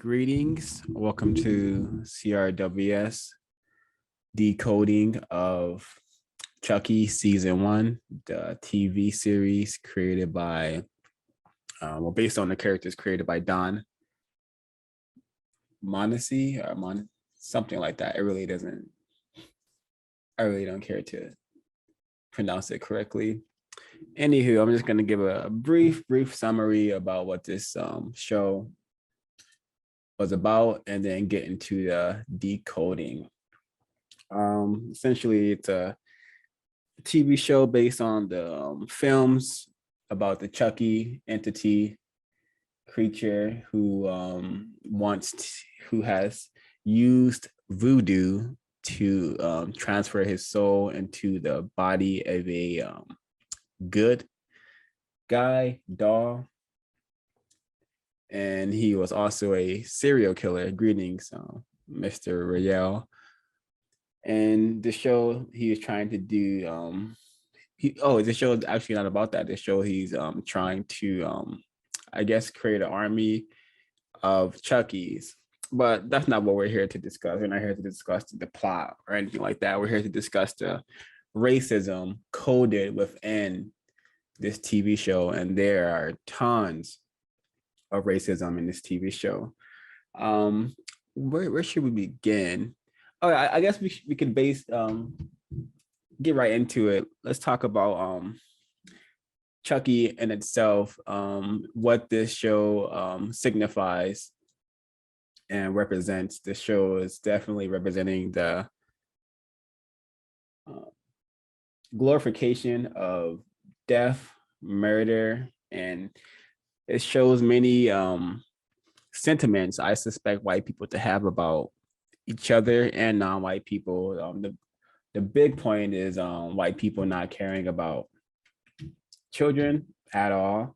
Greetings. Welcome to CRWS Decoding of Chucky Season 1, the TV series created by, based on the characters created by Don Monacy or something like that. I really don't care to pronounce it correctly. Anywho, I'm just going to give a brief summary about what this show was about and then get into the decoding. Essentially, it's a TV show based on the films about the Chucky entity creature who has used voodoo to transfer his soul into the body of a good guy doll, and he was also a serial killer. Greetings, Mr. Royale. And the show he was trying to do, the show is actually not about that. The show he's trying to, I guess, create an army of Chuckies. But that's not what we're here to discuss. We're not here to discuss the plot or anything like that. We're here to discuss the racism coded within this TV show, and there are tons of racism in this TV show. Where should we begin? Oh, I guess we could get right into it. Let's talk about Chucky in itself, what this show signifies and represents. The show is definitely representing the glorification of death, murder, and it shows many sentiments I suspect white people to have about each other and non-white people. The big point is white people not caring about children at all.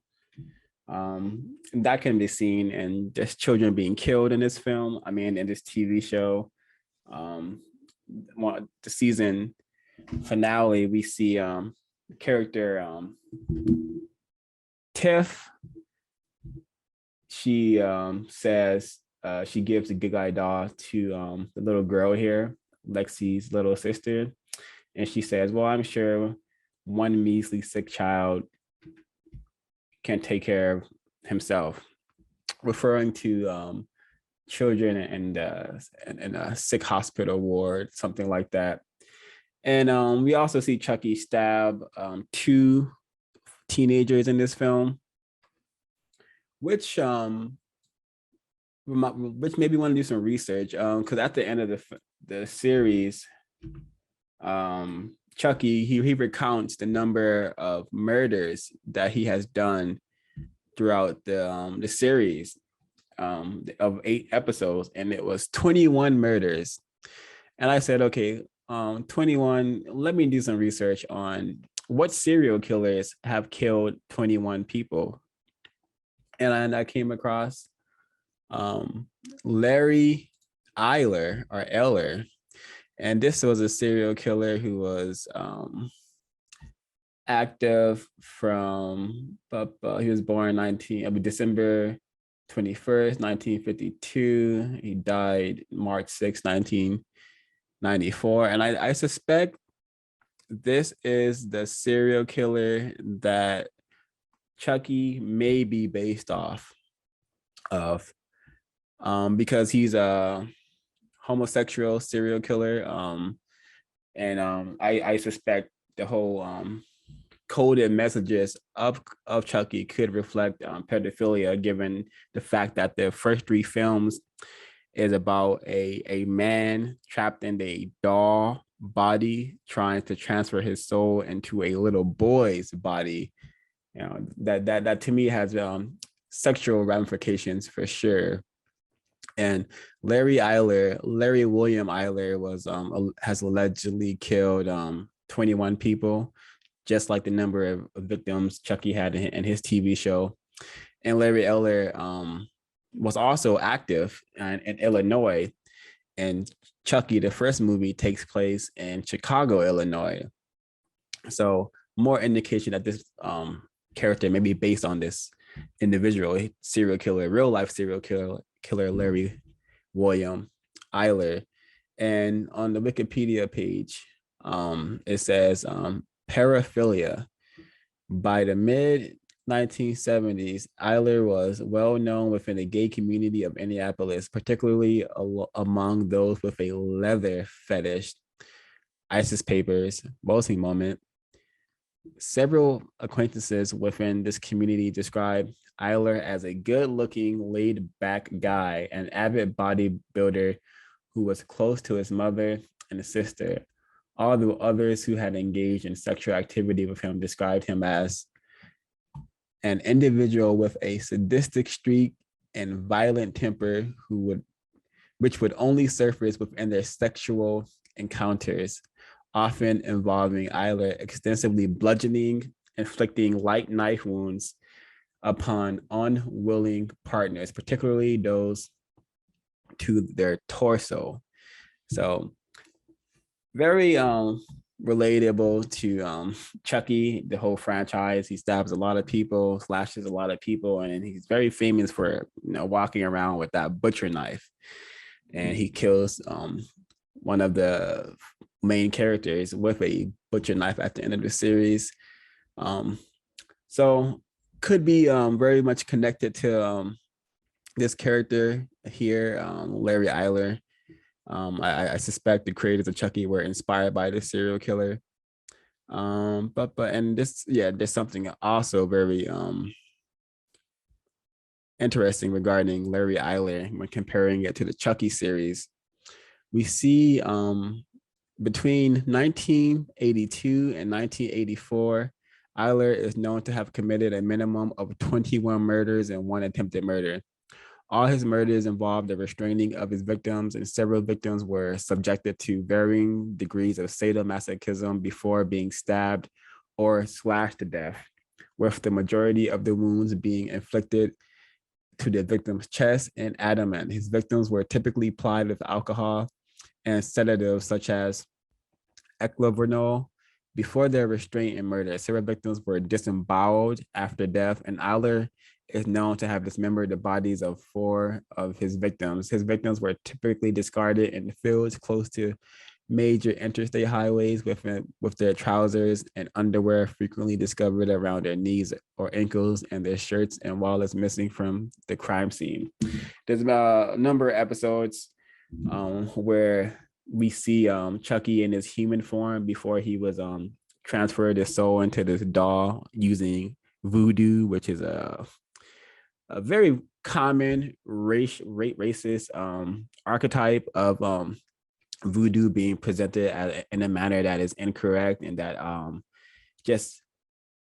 That can be seen in just children being killed in this film. I mean, in this TV show. The season finale, we see the character Tiff. She says she gives the good guy doll to the little girl here, Lexi's little sister. And she says, well, I'm sure one measly sick child can take care of himself, referring to children in a sick hospital ward, something like that. And we also see Chucky stab 2 teenagers in this film, which maybe want to do some research, because at the end of the series, Chucky he recounts the number of murders that he has done throughout the series of 8 episodes, and it was 21 murders. And I said, okay, 21. Let me do some research on what serial killers have killed 21 people. And I came across Larry Eiler, and this was a serial killer who was active from, he was born December 21st, 1952. He died March 6, 1994. And I suspect this is the serial killer that Chucky may be based off of, because he's a homosexual serial killer, and I suspect the whole coded messages of Chucky could reflect pedophilia, given the fact that the first 3 films is about a man trapped in a doll body trying to transfer his soul into a little boy's body. You know, that to me has sexual ramifications for sure. And Larry William Eiler has allegedly killed 21 people, just like the number of victims Chucky had in his TV show. And Larry Eiler was also active in Illinois, and Chucky, the first movie, takes place in Chicago, Illinois. So more indication that this character may be based on this individual serial killer, real life serial killer Larry William Eiler. And on the Wikipedia page, it says paraphilia. By the mid 1970s, Eiler was well known within the gay community of Indianapolis, particularly among those with a leather fetish. ISIS Papers, Bossing Moment. Several acquaintances within this community describe Eiler as a good-looking, laid-back guy, an avid bodybuilder who was close to his mother and his sister. Although others who had engaged in sexual activity with him described him as an individual with a sadistic streak and violent temper which would only surface within their sexual encounters, often involving Eiler extensively bludgeoning, inflicting light knife wounds upon unwilling partners, particularly those to their torso. So very relatable to Chucky, the whole franchise. He stabs a lot of people, slashes a lot of people, and he's very famous for walking around with that butcher knife. And he kills one of the main characters with a butcher knife at the end of the series. So could be very much connected to this character here, Larry Eiler. I suspect the creators of Chucky were inspired by this serial killer. And this, there's something also very interesting regarding Larry Eiler when comparing it to the Chucky series. We see between 1982 and 1984, Eiler is known to have committed a minimum of 21 murders and 1 attempted murder. All his murders involved the restraining of his victims, and several victims were subjected to varying degrees of sadomasochism before being stabbed or slashed to death, with the majority of the wounds being inflicted to the victim's chest and abdomen. His victims were typically plied with alcohol and sedatives such as eclaverol before their restraint and murder. Several victims were disemboweled after death, and Eiler is known to have dismembered the bodies of 4 of his victims. His victims were typically discarded in the fields close to major interstate highways with their trousers and underwear frequently discovered around their knees or ankles, and their shirts and wallets missing from the crime scene. There's about a number of episodes where we see Chucky in his human form before he was transferred his soul into this doll using voodoo, which is a very common racist archetype of voodoo being presented in a manner that is incorrect and that just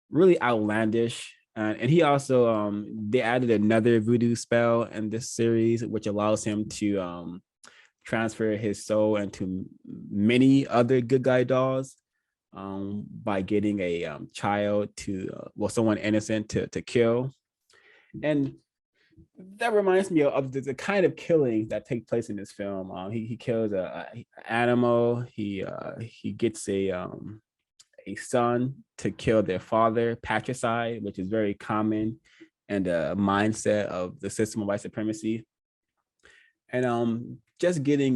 really outlandish. And he also they added another voodoo spell in this series, which allows him to transfer his soul into many other good guy dolls by getting a child someone innocent to kill. And that reminds me of the kind of killing that take place in this film. He kills an animal. He gets a son to kill their father, patricide, which is very common and a mindset of the system of white supremacy. And just studying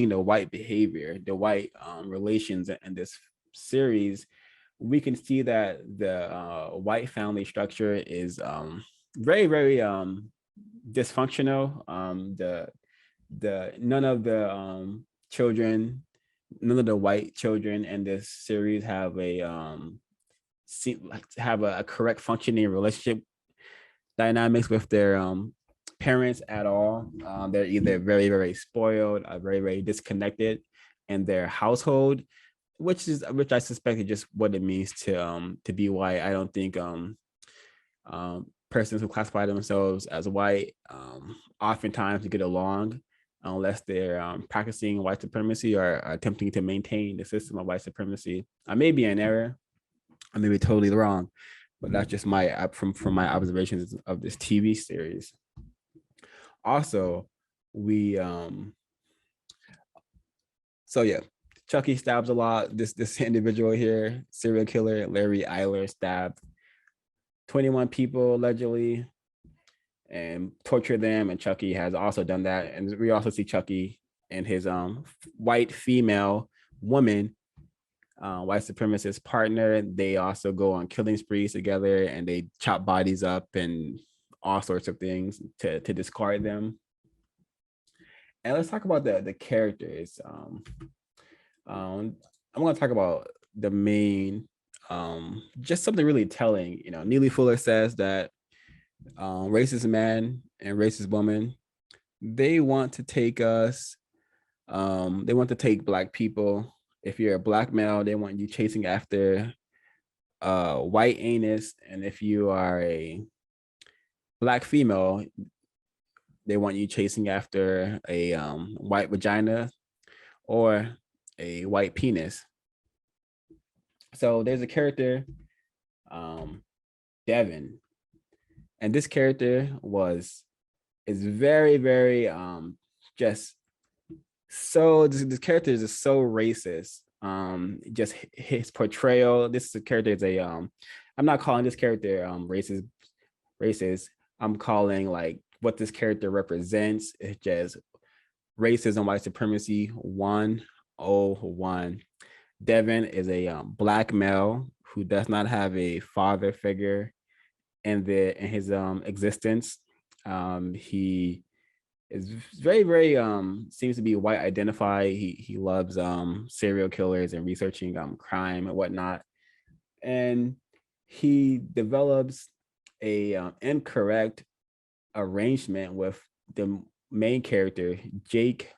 the white behavior, the white relations in this series, we can see that the white family structure is very, very dysfunctional. None of the children, none of the white children in this series have a correct functioning relationship dynamics with their parents at all. They're either very, very spoiled or very, very disconnected in their household, which I suspect is just what it means to be white. I don't think persons who classify themselves as white oftentimes get along unless they're practicing white supremacy or attempting to maintain the system of white supremacy. I may be in error, I may be totally wrong, but that's just from my observations of this TV series. Also, Chucky stabs a lot. This individual here, serial killer Larry Eiler, stabbed 21 people allegedly, and torture them. And Chucky has also done that. And we also see Chucky and his white female woman, white supremacist partner. They also go on killing sprees together, and they chop bodies up and all sorts of things to discard them. And let's talk about the characters. I'm going to talk about the main, just something really telling. You know, Neely Fuller says that racist man and racist woman, they want to take us. They want to take Black people. If you're a Black male, they want you chasing after white anus, and if you are a Black female, they want you chasing after a white vagina or a white penis. So there's a character, Devin, and this character is very, very just so this character is just so racist. Just his portrayal. This character is a I'm not calling this character racist. I'm calling like what this character represents. It's just racism, white supremacy 101. Devin is a Black male who does not have a father figure in his existence. He is very, very seems to be white identified. He loves serial killers and researching crime and whatnot. And he develops a incorrect arrangement with the main character, Jake.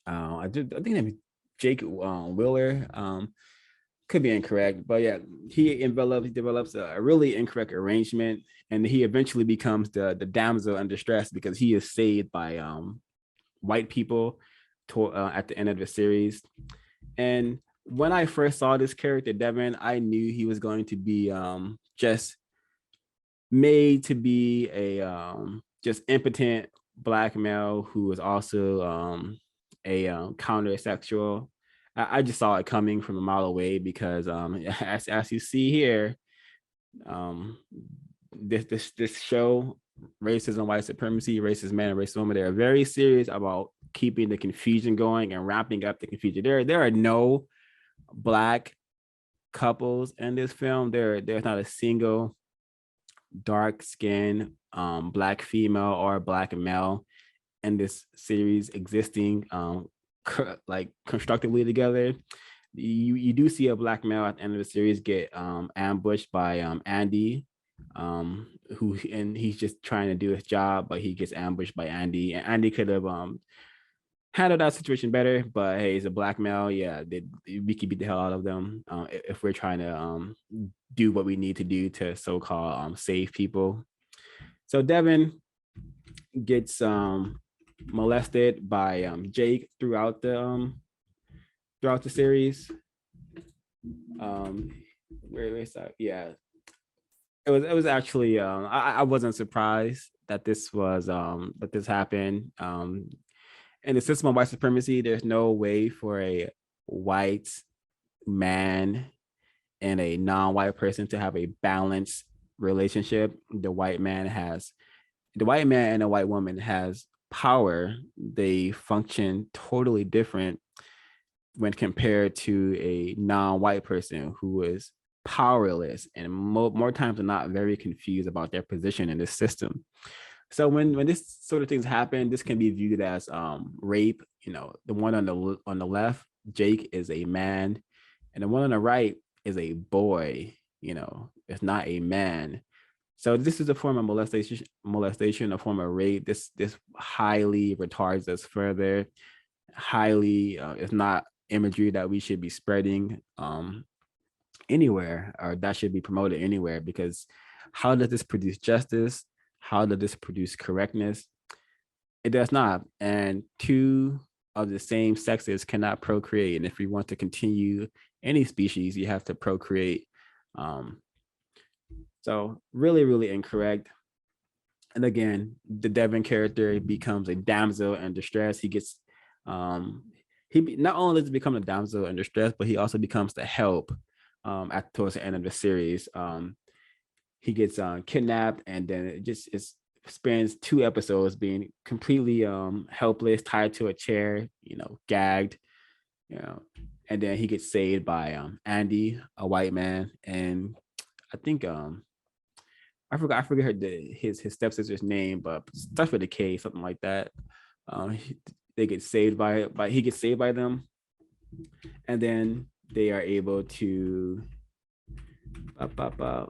I think name Jake Wheeler. Could be incorrect, but yeah, he develops a really incorrect arrangement, and he eventually becomes the damsel in distress because he is saved by white people at the end of the series. And when I first saw this character, Devin, I knew he was going to be just made to be a just impotent Black male who is also a countersexual. I just saw it coming from a mile away because as you see here, this show, racism, white supremacy, racist man and racist woman, they're very serious about keeping the confusion going and wrapping up the confusion. There are no Black couples in this film. There's not a single dark skinned Black female or Black male in this series existing like constructively together. You do see a Black male at the end of the series get ambushed by Andy, who, and he's just trying to do his job, but he gets ambushed by Andy, and Andy could have handled that situation better, but hey, he's a Black male. Yeah, we could beat the hell out of them if we're trying to do what we need to do to so-called save people. So Devin gets molested by Jake throughout the series. Where's that? Yeah, it was actually I wasn't surprised that this happened. In the system of white supremacy, there's no way for a white man and a non-white person to have a balanced relationship. The white man and a white woman has power. They function totally different when compared to a non-white person who is powerless and more times than not very confused about their position in this system. So when this sort of things happen, this can be viewed as rape. You know, the one on the left, Jake, is a man, and the one on the right is a boy. You know, it's not a man. So this is a form of molestation, a form of rape. This highly retards us further. Highly, it's not imagery that we should be spreading anywhere, or that should be promoted anywhere, because how does this produce justice? How does this produce correctness? It does not. And two of the same sexes cannot procreate. And if we want to continue any species, you have to procreate. So really, really incorrect. And again, the Devin character becomes a damsel in distress. He gets, he not only does he become a damsel in distress, but he also becomes the help towards the end of the series. He gets kidnapped, and then it's spends 2 episodes being completely helpless, tied to a chair, gagged, you know, and then he gets saved by Andy, a white man, and I think I forget his stepsister's name, but starts with a K, something like that. He, they get saved by he gets saved by them, and then they are able to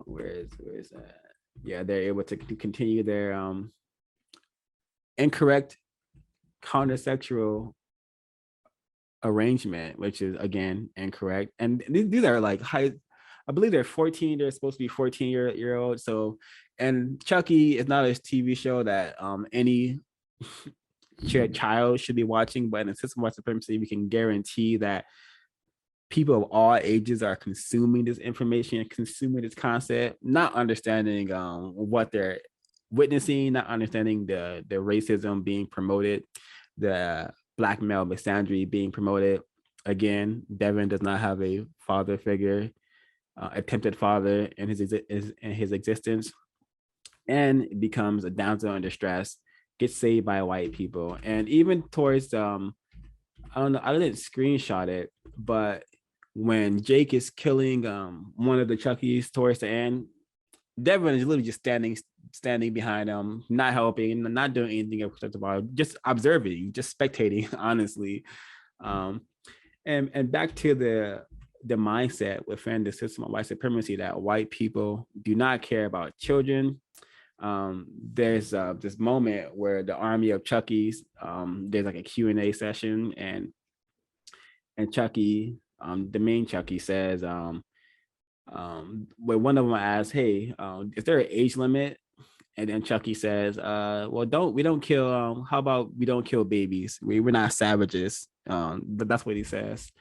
where is that? Yeah, they're able to continue their incorrect countersexual arrangement, which is again incorrect. And these are like high. I believe they're 14. They're supposed to be 14-year olds. So, and Chucky is not a TV show that any child should be watching. But in a system of white supremacy, we can guarantee that people of all ages are consuming this information and consuming this concept, not understanding what they're witnessing, not understanding the racism being promoted, the black male misandry being promoted. Again, Devin does not have a father figure, attempted father in his existence, and becomes a damsel in distress, gets saved by white people, and even towards I don't know, I didn't screenshot it, but when Jake is killing one of the Chuckies towards the end, Devin is literally just standing behind him, not helping, not doing anything about it, just observing, just spectating, honestly. Um, and back to the mindset within the system of white supremacy that white people do not care about children. There's this moment where the army of Chuckies, there's like a Q&A session, and Chucky, the main Chucky says, where one of them asks, "Hey, is there an age limit?" And then Chucky says, "Well, we don't kill. How about we don't kill babies? We're not savages." But that's what he says.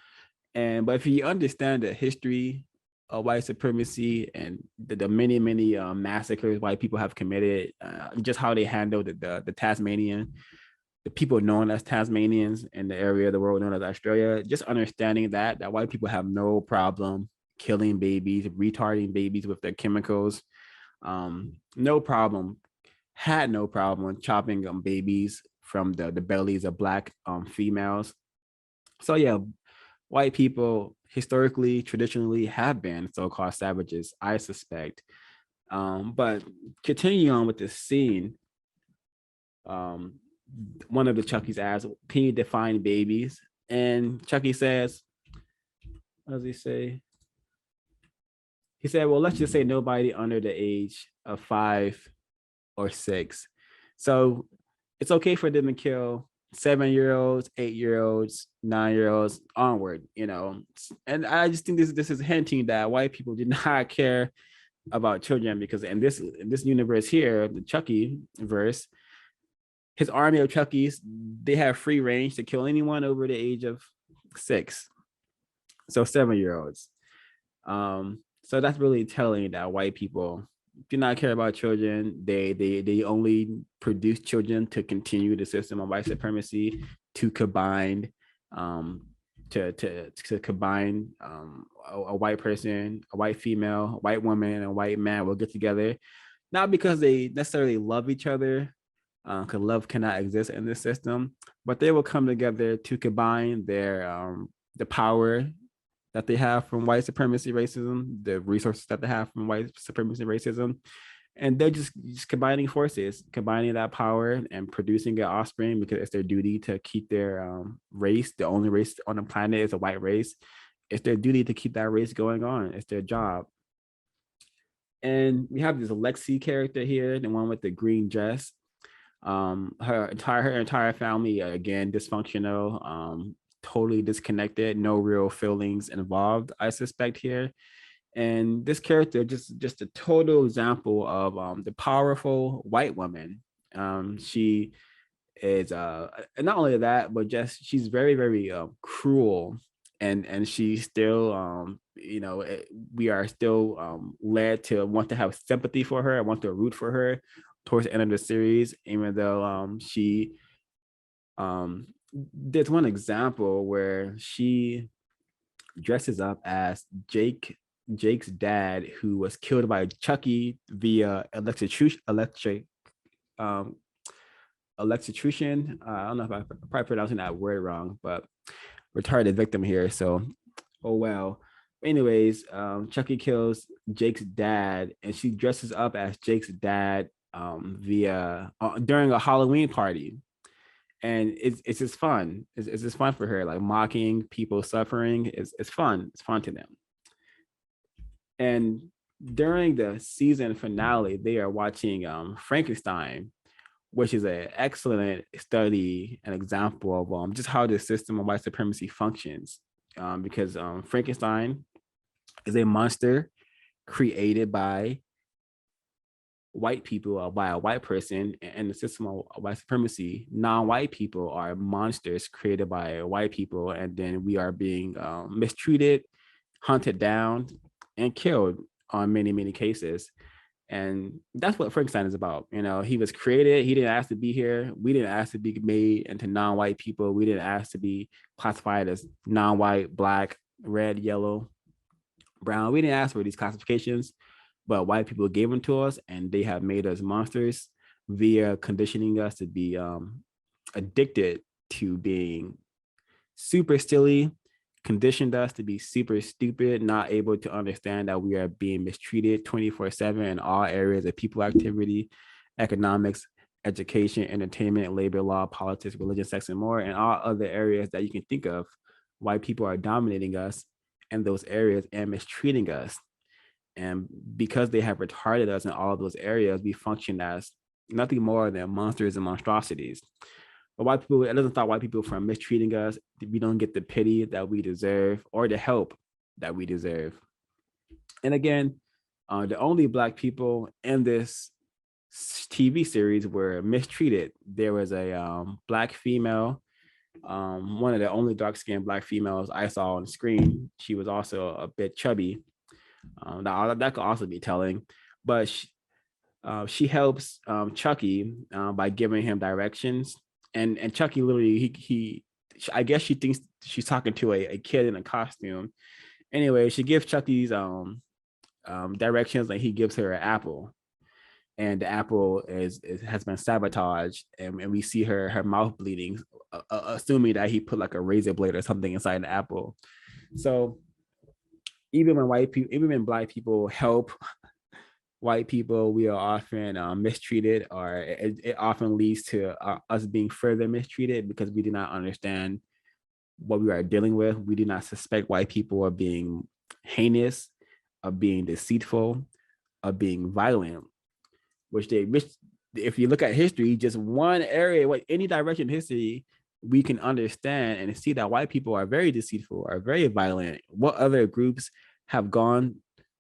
But if you understand the history of white supremacy and the many massacres white people have committed, just how they handled the Tasmanian, the people known as Tasmanians in the area of the world known as Australia, just understanding that white people have no problem killing babies, retarding babies with their chemicals, no problem, had no problem chopping babies from the bellies of black females. So yeah, white people historically, traditionally have been so-called savages, I suspect. But continuing on with this scene, one of the Chuckies asks, "Can you define babies?" And Chucky says, what does he say? He said, "Well, let's just say nobody under the age of 5 or 6. So it's okay for them to kill 7-year-olds, 8-year-olds, 9-year-olds onward, And I just think this is hinting that white people did not care about children, because in this universe here, the Chucky verse, his army of Chuckies, they have free range to kill anyone over the age of 6. So 7-year-olds. So that's really telling that white people do not care about children. They only produce children to continue the system of white supremacy, to combine to combine a white person, a white female, a white woman, and a white man will get together, not because they necessarily love each other, because love cannot exist in this system, but they will come together to combine their the power that they have from white supremacy racism, the resources that they have from white supremacy racism, and they're just combining forces, combining that power and producing an offspring, because it's their duty to keep their race, the only race on the planet is a white race. It's their duty to keep that race going on. It's their job. And we have this Lexi character here, the one with the green dress. Her entire family, again, dysfunctional, totally disconnected, no real feelings involved, I suspect here. And this character, just a total example of the powerful white woman. She is and not only that, but just she's very cruel, and she's still we are still led to want to have sympathy for her. I want to root for her towards the end of the series, even though she there's one example where she dresses up as Jake's dad, who was killed by Chucky via electric electrocution. I don't know if I'm probably pronouncing that word wrong, but retarded victim here. So, oh well. Anyways, Chucky kills Jake's dad, and she dresses up as Jake's dad via during a Halloween party, and it's just fun. It's just fun for her, like mocking people suffering. It's fun. It's fun to them. And during the season finale, they are watching Frankenstein, which is an excellent study and example of just how the system of white supremacy functions. Because Frankenstein is a monster created by white people or by a white person, and the system of white supremacy, non-white people are monsters created by white people, and then we are being mistreated, hunted down, and killed on many cases. And that's what Frankenstein is about. You know, he was created. He didn't ask to be here. We didn't ask to be made into non-white people. We didn't ask to be classified as non-white, black, red, yellow, brown. We didn't ask for these classifications, but white people gave them to us, and they have made us monsters via conditioning us to be addicted to being super silly, conditioned us to be super stupid, not able to understand that we are being mistreated 24/7 in all areas of people activity, economics, education, entertainment, labor law, politics, religion, sex, and more, and all other areas that you can think of. White people are dominating us in those areas and mistreating us. And because they have retarded us in all of those areas, we function as nothing more than monsters and monstrosities. But white people, it doesn't stop white people from mistreating us. We don't get the pity that we deserve or the help that we deserve. And again, the only black people in this TV series were mistreated. There was a black female, one of the only dark-skinned black females I saw on the screen. She was also a bit chubby. That could also be telling, but she helps Chucky by giving him directions, and Chucky literally he I guess she thinks she's talking to a kid in a costume. Anyway, she gives Chucky these directions, and he gives her an apple, and the apple has been sabotaged, and we see her mouth bleeding, assuming that he put like a razor blade or something inside the apple. So even when black people help white people, we are often mistreated, or it often leads to us being further mistreated because we do not understand what we are dealing with. We do not suspect white people of being heinous, of being deceitful, of being violent, which if you look at history, just one area, any direction in history, we can understand and see that white people are very deceitful, are very violent. What other groups have gone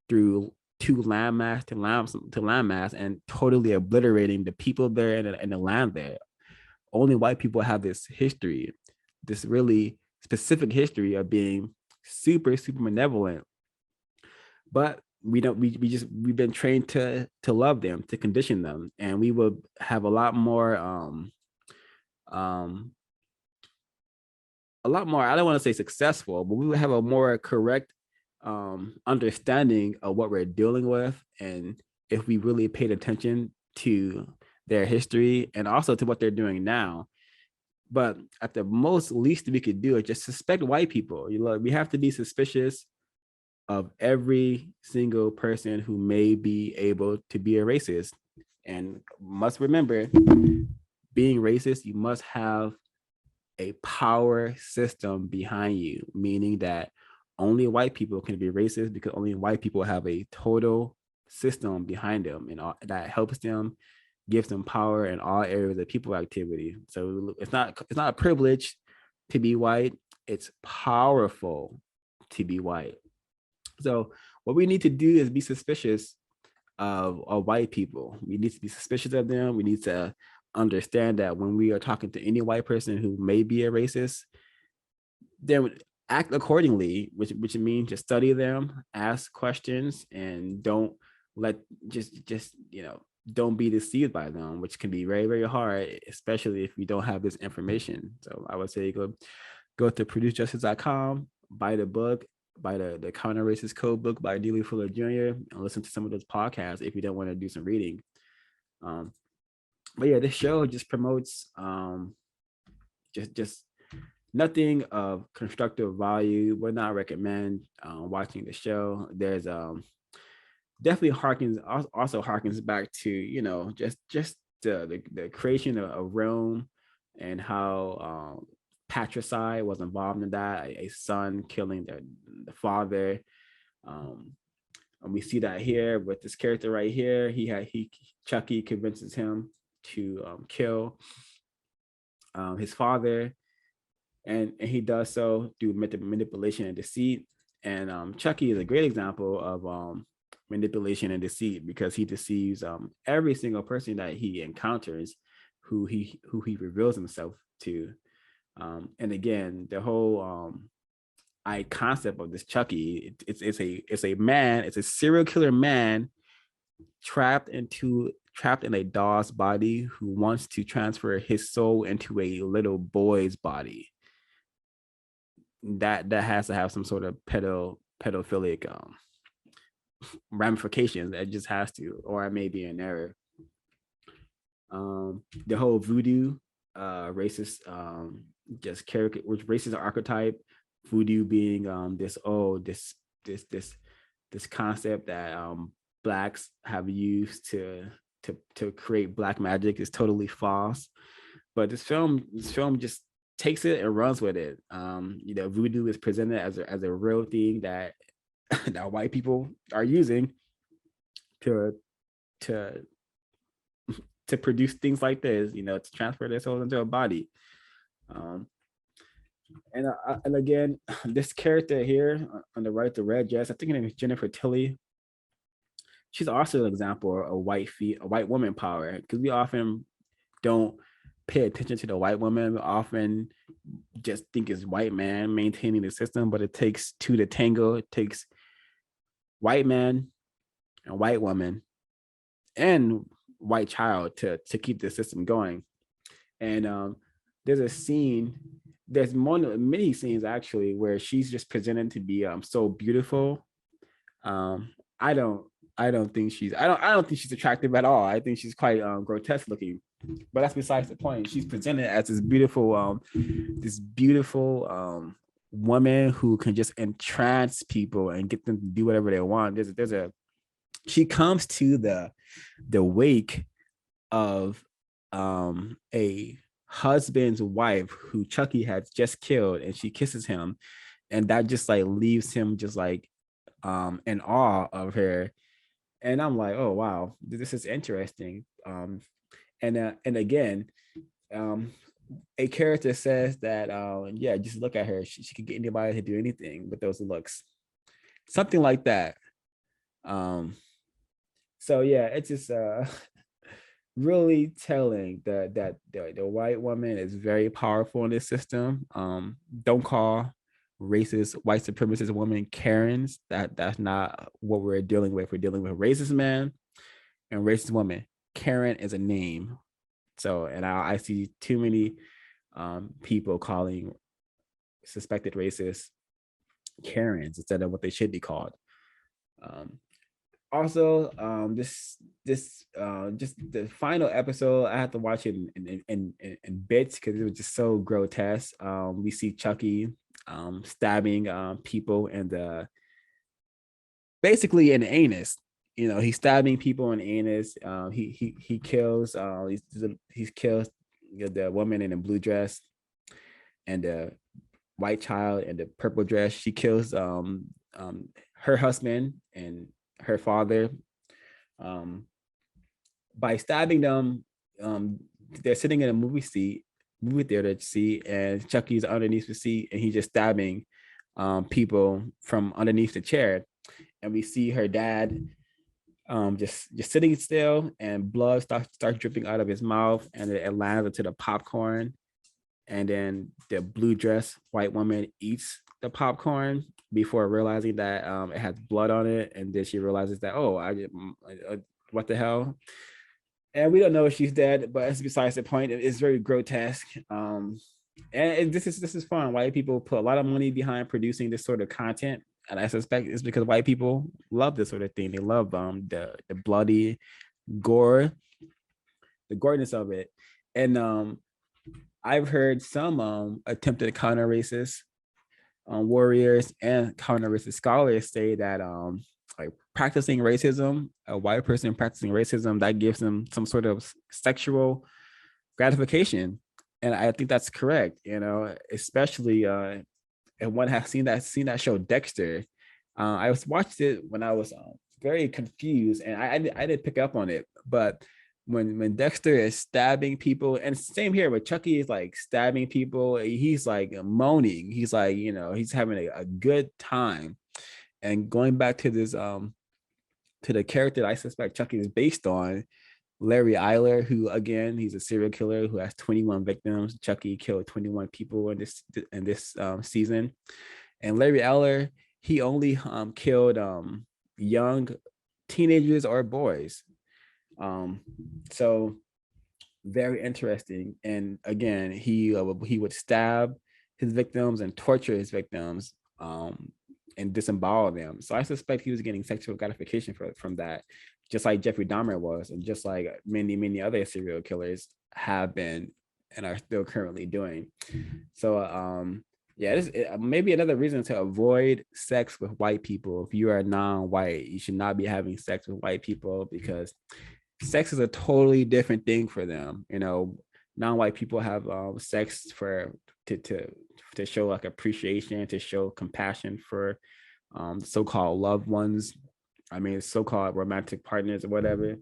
through to landmass to landmass and totally obliterating the people there and the land there? Only white people have this history, this really specific history of being super malevolent. But we've been trained to love them, to condition them, and we will have a lot more I don't want to say successful, but we will have a more correct understanding of what we're dealing with, and if we really paid attention to their history and also to what they're doing now. But at the most least we could do is just suspect white people. We have to be suspicious of every single person who may be able to be a racist. And must remember, being racist, you must have a power system behind you, meaning that only white people can be racist because only white people have a total system behind them, and that helps them, gives them power in all areas of people activity. So it's not a privilege to be white, it's powerful to be white. So what we need to do is be suspicious of white people. We need to be suspicious of them. We need to understand that when we are talking to any white person who may be a racist, then act accordingly, which means just study them, ask questions, and don't let don't be deceived by them, which can be very hard, especially if we don't have this information. So I would say go to producejustice.com, buy the book, buy the Counter Racist Code book by Neely Fuller Jr., and listen to some of those podcasts if you don't want to do some reading. But yeah, this show just promotes just nothing of constructive value. Would not recommend watching the show. There's definitely harkens back to, just the creation of Rome, and how patricide was involved in that, a son killing the father. um and we see that here with this character right here. He Chucky convinces him to kill his father, and he does so through manipulation and deceit. And Chucky is a great example of manipulation and deceit, because he deceives every single person that he encounters, who he reveals himself to. And again, the whole I concept of this Chucky, it's a man, it's a serial killer man trapped in a doll's body, who wants to transfer his soul into a little boy's body. That has to have some sort of pedophilic ramifications. That just has to, or I may be in error. The whole voodoo racist just character, which racist archetype, voodoo being this concept that blacks have used to create black magic, is totally false. But this film just takes it and runs with it. Voodoo is presented as a real thing that that white people are using to to to produce things like this, to transfer their souls into a body. Um, and again, this character here on the right, the red dress, I think her name is Jennifer Tilly. She's also an example of a white woman power, because we often don't pay attention to the white woman. We often just think it's white man maintaining the system, but it takes two to tango. It takes white man and white woman and white child to keep the system going. And there's a scene, there's many scenes actually, where she's just presented to be so beautiful. I don't I don't think she's attractive at all. I think she's quite grotesque looking. But that's besides the point. She's presented as this beautiful woman who can just entrance people and get them to do whatever they want. She comes to the wake of a husband's wife who Chucky had just killed, and she kisses him, and that just like leaves him just like in awe of her. And I'm like, oh wow, this is interesting. And again, um a character says that yeah, just look at her, she could get anybody to do anything with those looks, something like that. So yeah, it's just really telling that the white woman is very powerful in this system. Don't call racist white supremacist women Karens. That's not what we're dealing with. We're dealing with racist men and racist women. Karen is a name. So, and I see too many people calling suspected racists Karens instead of what they should be called. Also, this just the final episode, I had to watch it in bits because it was just so grotesque. We see Chucky stabbing people in the basically in the anus. He's stabbing people in the anus. He kills he kills the woman in the blue dress and the white child in the purple dress. She kills her husband and her father by stabbing them. They're sitting in a movie theater seat, and Chucky's underneath the seat, and he's just stabbing people from underneath the chair. And we see her dad just sitting still, and blood starts dripping out of his mouth, and it lands into the popcorn. And then the blue dress white woman eats the popcorn before realizing that it has blood on it, and then she realizes that, oh, what the hell. And we don't know if she's dead, but it's besides the point. It's very grotesque. And this is fun. White people put a lot of money behind producing this sort of content, and I suspect it's because white people love this sort of thing. They love the bloody gore, the goriness of it. And I've heard some attempted counter racist warriors and counter racist scholars say that like practicing racism, a white person practicing racism, that gives them some sort of sexual gratification. And I think that's correct, you know, especially and one has seen that show Dexter. I was watched it when I was very confused, and I didn't pick up on it. But when Dexter is stabbing people, and same here with Chucky is like stabbing people, he's like moaning. He's like, you know, he's having a good time. And going back to this to the character that I suspect Chucky is based on, Larry Eiler, who again, he's a serial killer who has 21 victims. Chucky killed 21 people in this season. And Larry Eiler, he only killed young teenagers or boys. So very interesting. And again, he would stab his victims and torture his victims and disembowel them. So I suspect he was getting sexual gratification from that, just like Jeffrey Dahmer was, and just like many other serial killers have been and are still currently doing. So yeah, this maybe another reason to avoid sex with white people. If you are non-white, you should not be having sex with white people, because sex is a totally different thing for them. You know, non-white people have sex to show like appreciation, to show compassion for so-called loved ones. I mean, so-called romantic partners or whatever.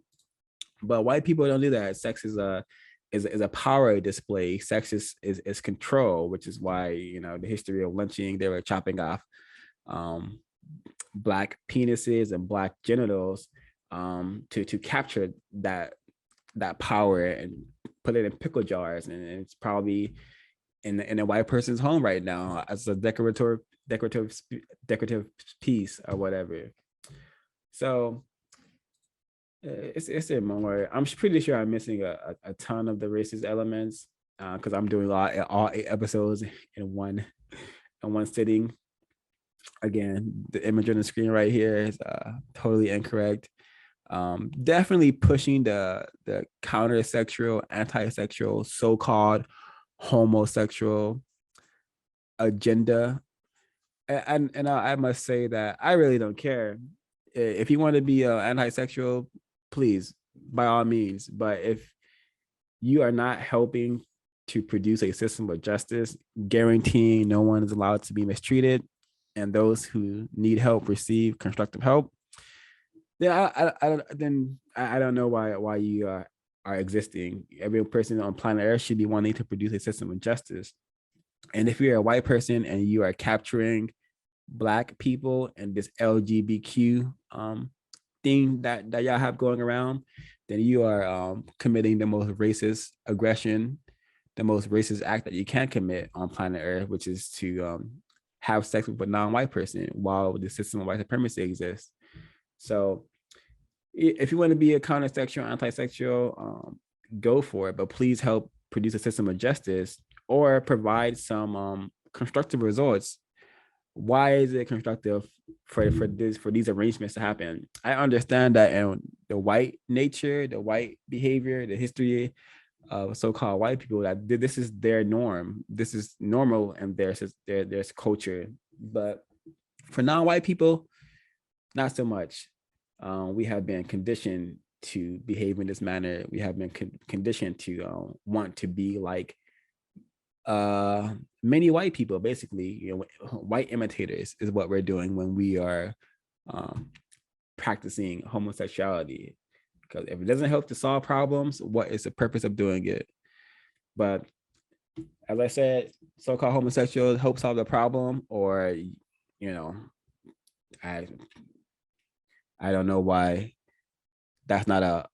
But white people don't do that. Sex is a power display. Sex is control, which is why, you know, the history of lynching, they were chopping off Black penises and Black genitals to capture that power and put it in pickle jars, and it's probably in a white person's home right now as a decorative piece or whatever. So it's a more. I'm pretty sure I'm missing a ton of the racist elements because I'm doing all 8 episodes in one sitting. Again, the image on the screen right here is totally incorrect. Definitely pushing the counter-sexual, anti-sexual, so-called homosexual agenda. And I must say that I really don't care. If you want to be anti-sexual, please, by all means. But if you are not helping to produce a system of justice, guaranteeing no one is allowed to be mistreated, and those who need help receive constructive help, then I don't know why you are existing. Every person on planet Earth should be wanting to produce a system of justice. And if you're a white person and you are capturing Black people and this LGBTQ thing that y'all have going around, then you are committing the most racist aggression, the most racist act that you can commit on planet Earth, which is to have sex with a non-white person while the system of white supremacy exists. So if you want to be a counter-sexual, anti-sexual, go for it, but please help produce a system of justice or provide some constructive results. Why is it constructive for these arrangements to happen? I understand that in the white nature, the white behavior, the history of so-called white people, that this is their norm. This is normal in their culture. But for non-white people, not so much. We have been conditioned to behave in this manner. We have been conditioned to want to be like many white people. Basically, you know, white imitators is what we're doing when we are practicing homosexuality. Because if it doesn't help to solve problems, what is the purpose of doing it? But as I said, so-called homosexuals help solve the problem, or, you know, I don't know why that's not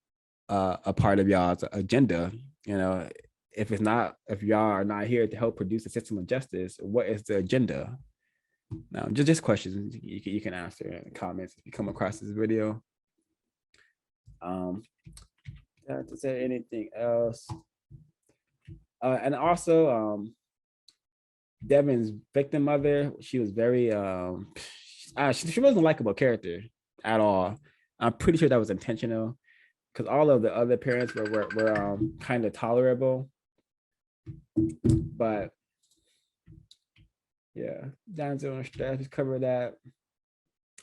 a part of y'all's agenda. You know, if y'all are not here to help produce a system of justice, what is the agenda? Now, just questions you can answer in the comments if you come across this video. To say anything else, and also Devin's victim mother, she was very she wasn't a likable character at all. I'm pretty sure that was intentional, because all of the other parents were kind of tolerable, but yeah, Denzel and Steph just covered that.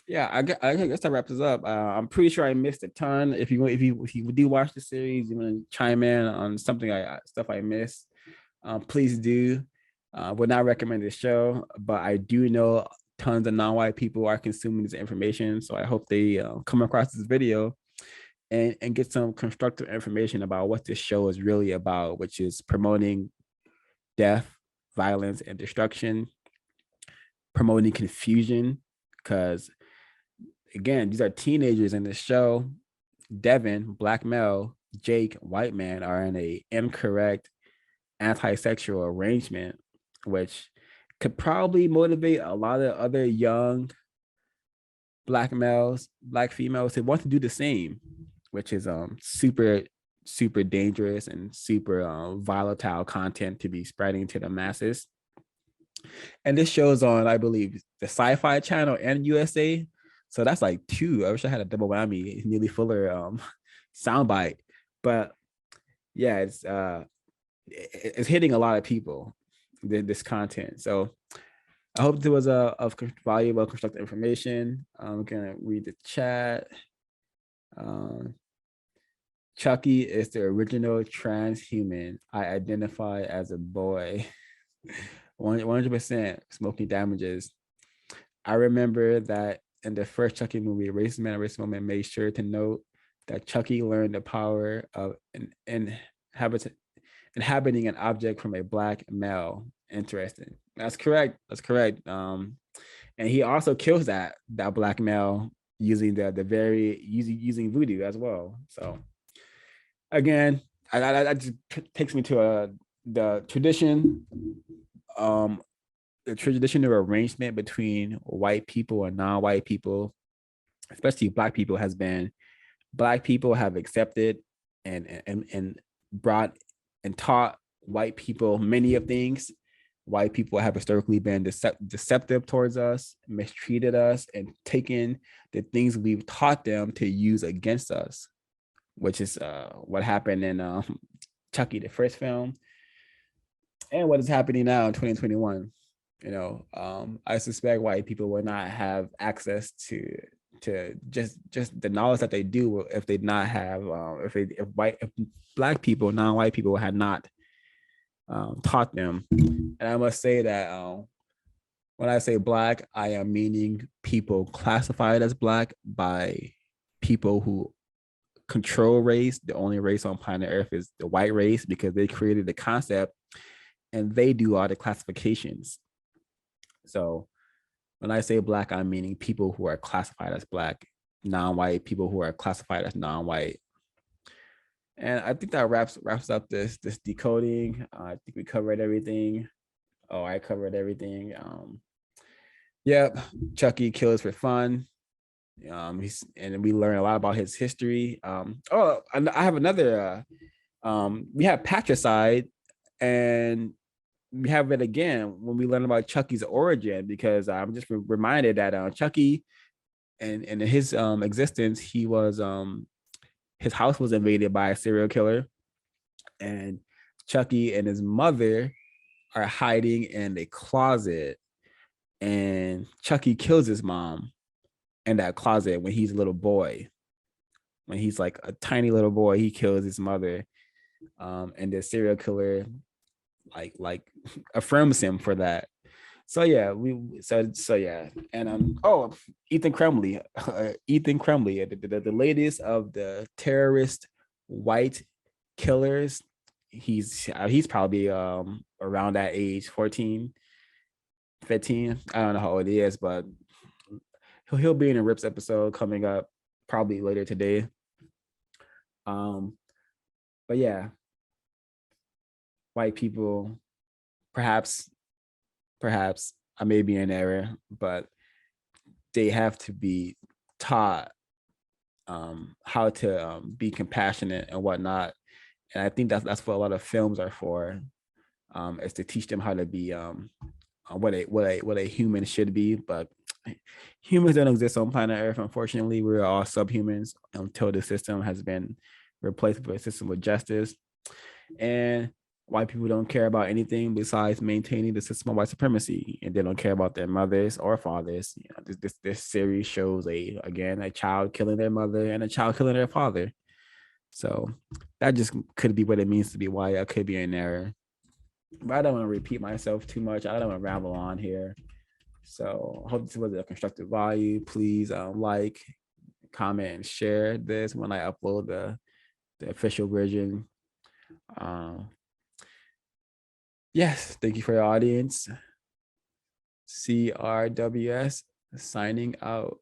Yeah, I guess that wraps us up. I'm pretty sure I missed a ton. If you do watch the series, you want to chime in on something stuff I missed, please do. Would not recommend this show, but I do know tons of non-white people are consuming this information, so I hope they come across this video and get some constructive information about what this show is really about, which is promoting death, violence, and destruction, promoting confusion, because again, these are teenagers in this show. Devin, black male, Jake, white man, are in a incorrect anti-sexual arrangement, which could probably motivate a lot of other young black males, black females to want to do the same, which is super dangerous and super volatile content to be spreading to the masses. And this shows on, I believe, the Sci-Fi Channel and USA. So that's like two. I wish I had a double whammy, Neely Fuller soundbite. But yeah, it's hitting a lot of people, this content. So I hope there was of valuable, constructive information. I'm gonna read the chat. Chucky is the original transhuman. I identify as a boy. 100% smoking damages. I remember that in the first Chucky movie, Racist Man and Racist Woman made sure to note that Chucky learned the power of inhabiting an object from a black male. Interesting. That's correct. That's correct. And he also kills that black male using using voodoo as well. So again, that just takes me to the tradition. The traditional arrangement between white people and non-white people, especially black people, has been black people have accepted and brought and taught white people many of things. White people have historically been deceptive towards us, mistreated us, and taken the things we've taught them to use against us, which is what happened in Chucky, the first film, and what is happening now in 2021. I suspect white people will not have access to just the knowledge that they do if they not have if black people, non-white people had not taught them. And I must say that when I say black, I am meaning people classified as black by people who control race. The only race on planet Earth is the white race because they created the concept and they do all the classifications. So when I say black, I'm meaning people who are classified as black, non-white people who are classified as non-white. And I think that wraps up this decoding. I think we covered everything. Oh, I covered everything. Yep, Chucky kills for fun. And we learn a lot about his history. I have another. We have patricide, and we have it again when we learn about Chucky's origin, because I'm just reminded that Chucky and in his existence, he was his house was invaded by a serial killer, and Chucky and his mother are hiding in a closet, and Chucky kills his mom in that closet when he's a little boy. When he's like a tiny little boy, he kills his mother, and the serial killer like affirms him for that. So yeah, and Ethan Crumley, the latest of the terrorist white killers. He's probably around that age, 14, 15. I don't know how old he is, but he'll be in a Rips episode coming up probably later today. But yeah, white people, perhaps I may be in error, but they have to be taught how to be compassionate and whatnot. And I think that's what a lot of films are for, is to teach them how to be what a human should be. But humans don't exist on planet Earth. Unfortunately, we're all subhumans until the system has been replaced with a system of justice. And white people don't care about anything besides maintaining the system of white supremacy, and they don't care about their mothers or fathers. You know, this series shows a child killing their mother and a child killing their father. So that just could be what it means to be white. I could be in error, but I don't want to repeat myself too much. I don't want to ramble on here. So I hope this was a constructive value. Please like, comment, and share this when I upload the official version. Yes, thank you for your audience. CRWS signing out.